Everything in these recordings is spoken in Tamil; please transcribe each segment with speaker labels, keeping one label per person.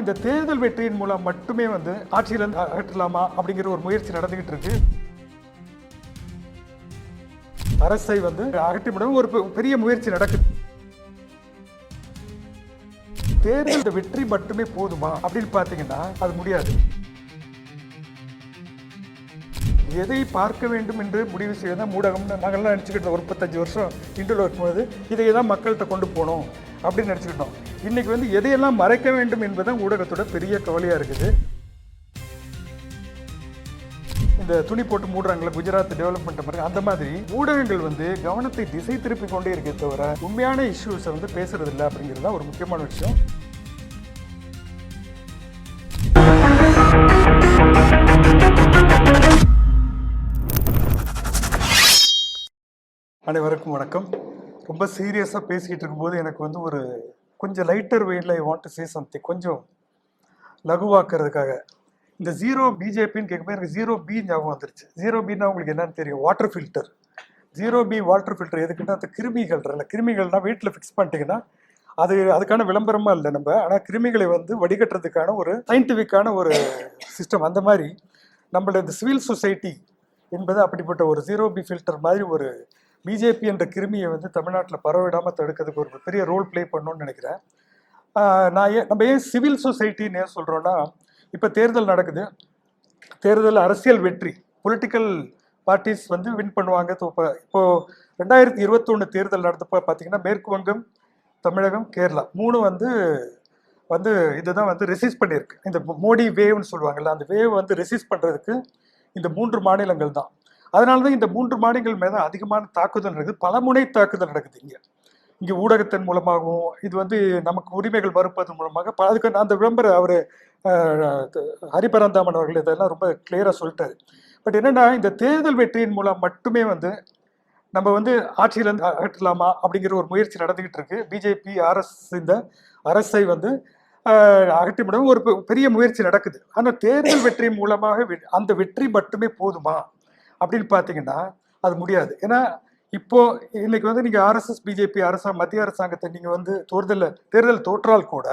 Speaker 1: இந்த தேர்தல் வெற்றியின் மூலம் மட்டுமே ஆட்சியில அகற்றலாமா அப்படிங்கிற ஒரு முயற்சி நடந்துகிட்டு இருக்கு. அரசை அகற்றிவிட ஒரு பெரிய முயற்சி நடக்குது. தேர்தல் வெற்றி மட்டுமே போதுமா அப்படின்னு பாத்தீங்கன்னா அது முடியாது. எதை பார்க்க வேண்டும் என்று முடிவு செய்யதான் ஊடகம்னு நாங்கள்லாம் நினச்சிக்கிட்டோம். ஒரு 35 வருஷம் இன்டர்வியூ இருக்கும்போது இதை தான் மக்கள்கிட்ட கொண்டு போகணும் அப்படின்னு நினச்சிக்கிட்டோம். இன்றைக்கி எதையெல்லாம் மறைக்க வேண்டும் என்பதுதான் ஊடகத்தோட பெரிய கவலையாக இருக்குது. இந்த துணி போட்டு மூடுறாங்களே குஜராத் டெவலப்மெண்ட் மாதிரி, அந்த மாதிரி ஊடகங்கள் கவனத்தை திசை திருப்பி கொண்டே இருக்கே தவிர உண்மையான இஷ்யூஸை பேசுறது இல்லை அப்படிங்கிறது தான் ஒரு முக்கியமான விஷயம். அனைவருக்கும் வணக்கம். ரொம்ப சீரியஸாக பேசிக்கிட்டு இருக்கும்போது எனக்கு ஒரு கொஞ்சம் லைட்டர் வெயினில் I want to say something, கொஞ்சம் லகுவாக்குறதுக்காக. இந்த ஜீரோ பிஜேபின்னு கேட்கும்போது எனக்கு ஜீரோ பி ஞாபகம் வந்துருச்சு. ஜீரோ பின்னா உங்களுக்கு என்னன்னு தெரியும், water filter. Zero B water filter எதுக்குன்னா அந்த கிருமிகள்னால் வீட்டில் ஃபிக்ஸ் பண்ணிட்டீங்கன்னா அதுக்கான விளம்பரமாக இல்லை நம்ம, ஆனால் கிருமிகளை வடிகட்டுறதுக்கான ஒரு சயின்டிஃபிக்கான ஒரு சிஸ்டம். அந்த மாதிரி நம்மளோட இந்த சிவில் சொசைட்டி என்பது அப்படிப்பட்ட ஒரு ஜீரோ பி ஃபில்டர் மாதிரி ஒரு பிஜேபி என்ற கிருமியை தமிழ்நாட்டில் பரவிடாமல் தடுக்கிறதுக்கு ஒரு பெரிய ரோல் ப்ளே பண்ணணும்னு நினைக்கிறேன். நம்ம ஏன் சிவில் சொசைட்டின்னு ஏன் சொல்கிறோன்னா, இப்போ தேர்தல் நடக்குது. தேர்தல் அரசியல் வெற்றி, பொலிட்டிக்கல் பார்ட்டிஸ் வின் பண்ணுவாங்க. இப்போது 2021 தேர்தல் நடந்தப்போ பார்த்தீங்கன்னா மேற்கு வங்கம், தமிழகம், கேரளா மூணு இதுதான் ரெசிஸ்ட் பண்ணியிருக்கு. இந்த மோடி வேவ்னு சொல்லுவாங்கல்ல, அந்த வேவ் ரெசிஸ்ட் பண்ணுறதுக்கு இந்த 3 மாநிலங்கள் தான். அதனால தான் இந்த 3 மாநிலங்கள் மேலே அதிகமான தாக்குதல் நடக்குது, பலமுனை தாக்குதல் நடக்குது. இங்கே ஊடகத்தின் மூலமாகவும் இது நமக்கு உரிமைகள் மறுப்பதன் மூலமாக அதுக்கு அந்த விளம்பரம் அவர் ஹரிபரந்தாமன் அவர்கள் இதெல்லாம் ரொம்ப கிளியராக சொல்லிட்டாரு. பட் என்னென்னா, இந்த தேர்தல் வெற்றியின் மூலம் மட்டுமே நம்ம ஆட்சியிலேருந்து அகற்றலாமா அப்படிங்கிற ஒரு முயற்சி நடந்துக்கிட்டு இருக்கு. பிஜேபி இந்த அரசை அகற்றிவிட ஒரு பெரிய முயற்சி நடக்குது. ஆனால் தேர்தல் வெற்றி மூலமாக அந்த வெற்றி மட்டுமே போதுமா அப்படின்னு பார்த்தீங்கன்னா அது முடியாது. ஏன்னா இப்போ இன்னைக்கு நீங்கள் ஆர்எஸ்எஸ் பிஜேபி மத்திய அரசாங்கத்தை நீங்கள் தேர்தல் தோற்றால் கூட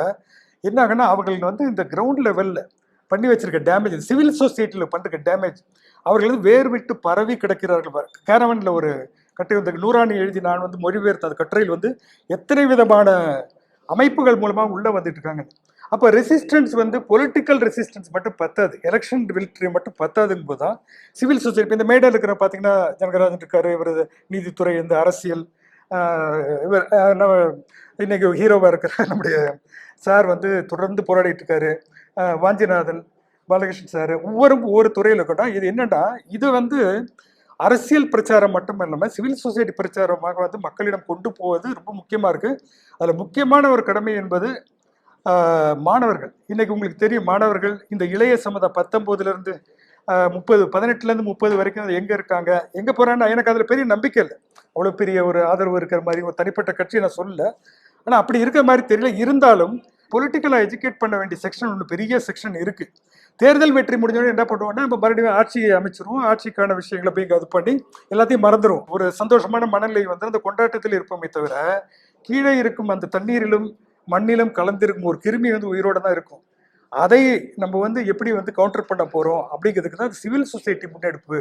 Speaker 1: என்ன ஆகுன்னா, அவர்கள் இந்த கிரவுண்ட் லெவலில் பண்ணி வச்சிருக்க டேமேஜ், சிவில் சொசைட்டியில் பண்ணுற டேமேஜ், அவர்கள் வேறு விட்டு பரவி கிடக்கிறார்கள். கேரவனில் ஒரு கட்டை நூறாணி எழுதி நான் மொழிபெயர்த்த அந்த கட்டுரையில் எத்தனை விதமான அமைப்புகள் மூலமாக உள்ளே வந்துட்டு இருக்காங்க. அப்போ ரெசிஸ்டன்ஸ் பொலிட்டிக்கல் ரெசிஸ்டன்ஸ் மட்டும் பத்தாது, எலெக்ஷன் வில்ட்ரி மட்டும் பத்தாதுங்கும் போது தான் சிவில் சொசைட்டி. இந்த மேடையில் இருக்கிற பார்த்தீங்கன்னா ஜனகராஜன் இருக்காரு, இவர் நீதித்துறை, இந்த அரசியல், இவர் இன்னைக்கு ஹீரோவாக இருக்கிற நம்முடைய சார் தொடர்ந்து போராடிட்டு இருக்காரு, வாஞ்சிநாதன், பாலகிருஷ்ணன் சார், ஒவ்வொரு துறையில் இருக்கட்டும். இது என்னன்னா, இது அரசியல் பிரச்சாரம் மட்டும் இல்லாமல் சிவில் சொசைட்டி பிரச்சாரமாக மக்களிடம் கொண்டு போவது ரொம்ப முக்கியமாக இருக்குது. அதில் முக்கியமான ஒரு கடமை என்பது மாணவர்கள். இன்னைக்கு உங்களுக்கு தெரியும், மாணவர்கள் இந்த இளைய சமுதாயம் 19லேருந்து 18லேருந்து 30 வரைக்கும் எங்கே இருக்காங்க, எங்கே போகிறாங்கன்னா எனக்கு அதில் பெரிய நம்பிக்கை இல்லை. அவ்வளோ பெரிய ஒரு ஆதரவு இருக்கிற மாதிரி ஒரு தனிப்பட்ட கட்சியை நான் சொல்லலை, ஆனால் அப்படி இருக்கிற மாதிரி தெரியல. இருந்தாலும் பொலிட்டிக்கலாக எஜுகேட் பண்ண வேண்டிய செக்ஷன் ஒன்று பெரிய செக்ஷன் இருக்குது. தேர்தல் வெற்றி முடிஞ்சோடனே என்ன பண்ணுவோம்னா, நம்ம மறுபடியும் ஆட்சியை அமைச்சிருவோம், ஆட்சிக்கான விஷயங்களை போய் அது பண்ணி எல்லாத்தையும் மறந்துடும். ஒரு சந்தோஷமான மனநிலை அந்த கொண்டாட்டத்தில் இருப்போமே தவிர, கீழே இருக்கும் அந்த தண்ணீரிலும் மண்ணிலும் கலந்திருக்கும் ஒரு கிருமி உயிரோட தான் இருக்கும். அதை நம்ம எப்படி கவுண்டர் பண்ண போகிறோம் அப்படிங்கிறதுக்கு தான் சிவில் சொசைட்டி முன்னெடுப்பு.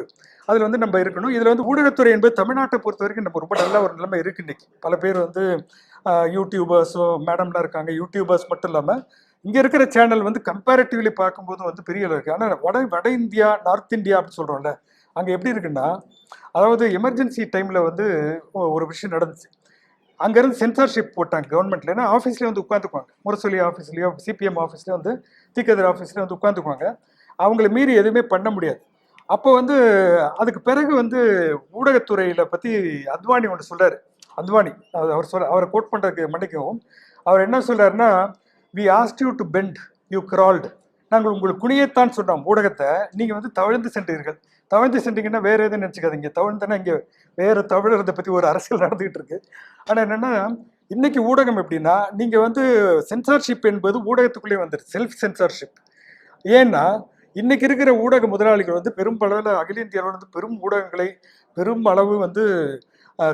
Speaker 1: அதில் நம்ம இருக்கணும். இதில் ஊடகத்துறை என்பது தமிழ்நாட்டை பொறுத்த வரைக்கும் நம்ம ரொம்ப நல்ல ஒரு நிலைமை இருக்குது. இன்னைக்கு பல பேர் யூடியூபர்ஸோ மேடம்லாம் இருக்காங்க. யூடியூபர்ஸ் மட்டும் இல்லாமல் இங்கே இருக்கிற சேனல் கம்பேரிட்டிவ்லி பார்க்கும்போது பெரிய இருக்குது. ஆனால் வட இந்தியா, நார்த் இந்தியா அப்படின்னு சொல்கிறோம்ல, அங்கே எப்படி இருக்குன்னா, அதாவது எமர்ஜென்சி டைமில் ஒரு விஷயம் நடந்துச்சு. அங்கேருந்து சென்சார்ஷிப் போட்டாங்க கவர்மெண்ட்டில். ஏன்னா ஆஃபீஸ்லேயே உட்காந்துக்குவாங்க, முரசொலி ஆஃபீஸ்லேயோ சிபிஎம் ஆஃபீஸ்லேயோ தீக்கதிர் ஆஃபீஸ்லேயே உட்காந்துக்குவாங்க. அவங்கள மீறி எதுவுமே பண்ண முடியாது. அப்போ அதுக்கு பிறகு ஊடகத்துறையில் பற்றி அத்வானி ஒன்று சொல்கிறார். அத்வானி அவரை கோட் பண்ணுறதுக்கு மன்னிக்கவும், அவர் என்ன சொல்கிறாருன்னா, we asked you to bend, you crawled. நாங்கள் உங்களுக்கு குனியத்தான் சொன்னோம், ஊடகத்தை நீங்கள் தவழ்ந்து சென்றீர்கள். தவழ்ந்து சென்றீங்கன்னா வேறு எதுவும் நினச்சிக்காதீங்க. தவழ்ந்தனா இங்கே வேறு தவழறதை பற்றி ஒரு அரசியல் நடந்துகிட்டு இருக்கு. ஆனால் என்னென்னா, இன்னைக்கு ஊடகம் எப்படின்னா, நீங்கள் சென்சார்ஷிப் என்பது ஊடகத்துக்குள்ளே வந்துடுது, செல்ஃப் சென்சார்ஷிப். ஏன்னா இன்னைக்கு இருக்கிற ஊடக முதலாளிகள் பெரும்பளவில் அகில இந்தியாவில் பெரும் ஊடகங்களை பெரும் அளவு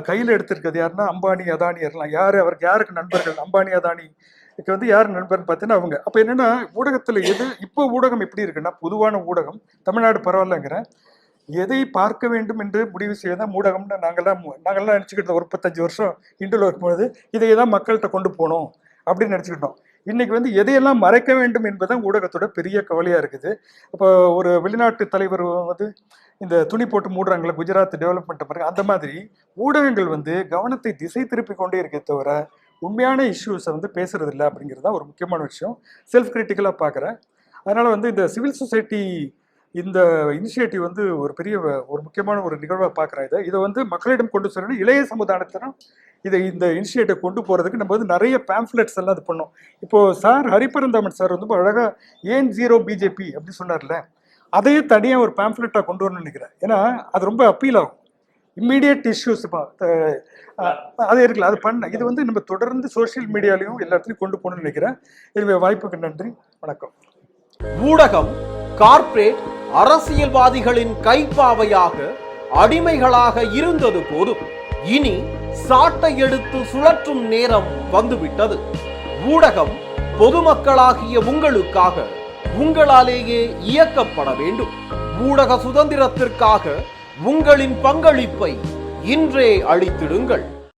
Speaker 1: கையில் எடுத்திருக்கிறது யாருன்னா அம்பானி, அதானி எல்லாம். அவருக்கு யாருக்கு நண்பர்கள்? அம்பானி, அதானி வந்து யார் நண்பர்னு பார்த்தீங்கன்னா அவங்க. அப்போ என்னன்னா ஊடகத்தில் இப்போ ஊடகம் எப்படி இருக்குன்னா, பொதுவான ஊடகம் தமிழ்நாடு பரவாயில்லங்கிறேன், எதை பார்க்க வேண்டும் என்று முடிவு செய்ய தான் ஊடகம்னு நாங்கள்லாம் நினச்சிக்கிட்டோம். ஒரு 35 வருஷம் இண்டில் இருக்கும்போது இதை தான் மக்கள்கிட்ட கொண்டு போகணும் அப்படின்னு நினச்சிக்கிட்டோம். இன்னைக்கு வந்து எதையெல்லாம் மறைக்க வேண்டும் என்பதுதான் ஊடகத்தோட பெரிய கவலையா இருக்குது. இப்போ ஒரு வெளிநாட்டு தலைவர் வந்து இந்த துணி போட்டு மூடுறாங்களே குஜராத் டெவலப்மெண்ட் பாருங்க, அந்த மாதிரி ஊடகங்கள் வந்து கவனத்தை திசை திருப்பி கொண்டே இருக்கே தவிர உண்மையான இஷ்யூஸை வந்து பேசுறது இல்லை அப்படிங்கிறது தான் ஒரு முக்கியமான விஷயம். செல்ஃப் கிரிட்டிக்கலாக பார்க்குறேன். அதனால வந்து இந்த சிவில் சொசைட்டி இந்த இனிஷியேட்டிவ் வந்து ஒரு முக்கியமான ஒரு நிகழ்வாக பார்க்குறேன். இதை வந்து மக்களிடம் கொண்டு சொல்லணும். இளைய சமுதாயத்தினம் இந்த இனிஷியேட்டிவ் கொண்டு போகிறதுக்கு நம்ம வந்து நிறைய பேம்ப்ளெட்ஸ் எல்லாம் இது பண்ணோம். இப்போது சார் ஹரிபரந்தாமன் சார் வந்து அழகாக ஏன் ஜீரோ பிஜேபி அப்படி சொன்னார்ல, அதையே தனியாக ஒரு பேம்ப்ளெட்டாக கொண்டு வரணும்னு நினைக்கிறேன். ஏன்னா அது ரொம்ப அப்பீல் ஆகும். இம்மீடியட் இஷ்யூஸ் அது இருக்குல்ல, அது இது வந்து நம்ம தொடர்ந்து சோசியல் மீடியாலையும் எல்லா இடத்துலையும் கொண்டு போகணும்னு நினைக்கிறேன். எனவே வாய்ப்புக்கு நன்றி, வணக்கம்.
Speaker 2: ஊடகம் கார்ப்பரேட் அரசியல்வாதிகளின் கைப்பாவையாக அடிமைகளாக இருந்தது போதும், இனி சாட்டை எடுத்து சுழற்றும் நேரம் வந்துவிட்டது. ஊடகம் பொதுமக்களாகிய உங்களுக்காக உங்களாலேயே இயக்கப்பட வேண்டும். ஊடக சுதந்திரத்திற்காக உங்களின் பங்களிப்பை இன்றே அளித்திடுங்கள்.